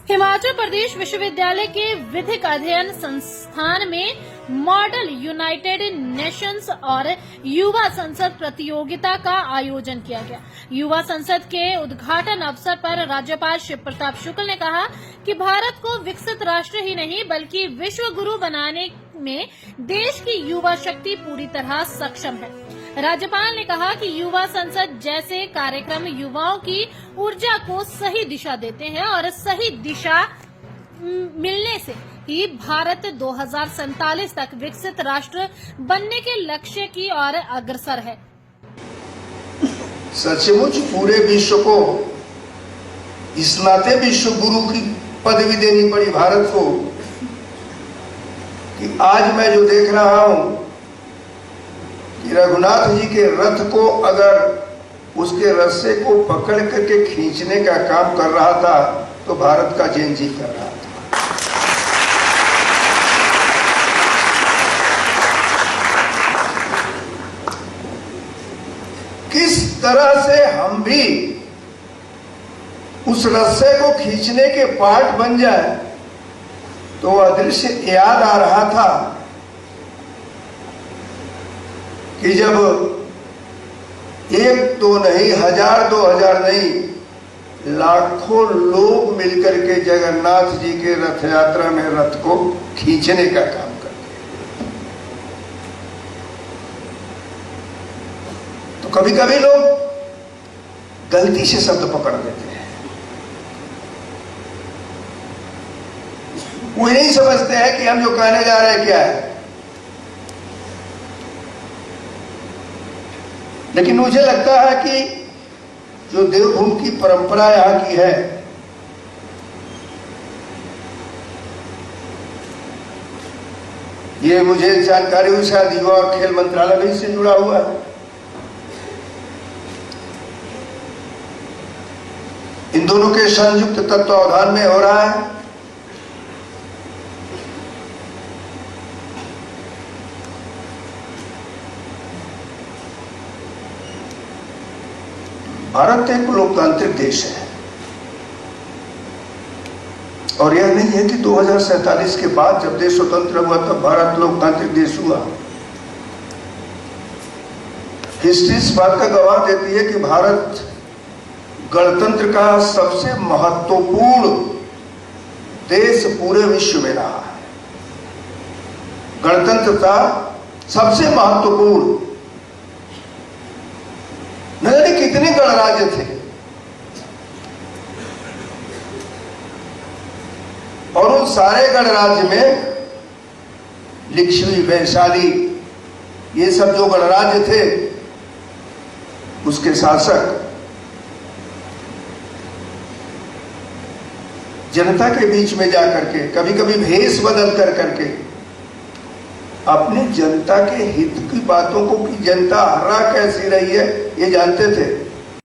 हिमाचल प्रदेश विश्वविद्यालय के विधिक अध्ययन संस्थान में मॉडल यूनाइटेड नेशंस और युवा संसद प्रतियोगिता का आयोजन किया गया। युवा संसद के उद्घाटन अवसर पर राज्यपाल शिव प्रताप शुक्ल ने कहा कि भारत को विकसित राष्ट्र ही नहीं बल्कि विश्व गुरु बनाने में देश की युवा शक्ति पूरी तरह सक्षम है। राज्यपाल ने कहा कि युवा संसद जैसे कार्यक्रम युवाओं की ऊर्जा को सही दिशा देते हैं और सही दिशा मिलने से ही भारत 2047 तक विकसित राष्ट्र बनने के लक्ष्य की ओर अग्रसर है। सचमुच पूरे विश्व को इस नाते विश्व गुरु की पदवी देनी पड़ी भारत को कि आज मैं जो देख रहा हूं कि रघुनाथ जी के रथ को अगर उसके रस्से को पकड़ करके खींचने का काम कर रहा था तो भारत का जैन जी कर रहा था। किस तरह से हम भी उस रस्से को खींचने के पार्ट बन जाए तो वह दृश्य याद आ रहा था कि जब एक तो नहीं, हजार 2000 नहीं, लाखों लोग मिलकर के जगन्नाथ जी के रथ यात्रा में रथ को खींचने का काम करते हैं। तो कभी कभी लोग गलती से शब्द पकड़ देते हैं। वो नहीं समझते हैं कि हम जो कहने जा रहे हैं क्या है। लेकिन मुझे लगता है कि जो देवभूमि की परंपरा यहां की है, ये मुझे जानकारी हुई शायद युवा और खेल मंत्रालय भी इससे जुड़ा हुआ है। इन दोनों के संयुक्त तत्वावधान में हो रहा है। भारत एक लोकतांत्रिक देश है और यह नहीं है कि 2047 के बाद जब देश स्वतंत्र हुआ तब भारत लोकतांत्रिक देश हुआ। हिस्ट्री इस बात का गवाह देती है कि भारत गणतंत्र का सबसे महत्वपूर्ण देश पूरे विश्व में रहा है। गणतंत्र का सबसे महत्वपूर्ण, न जाने कितने गणराज्य थे और उन सारे गणराज्य में लिच्छवी, वैशाली, ये सब जो गणराज्य थे उसके शासक जनता के बीच में जाकर के कभी कभी भेष बदल कर करके अपनी जनता के हित की बातों को कि जनता हर्रा कैसी रही है ये जानते थे।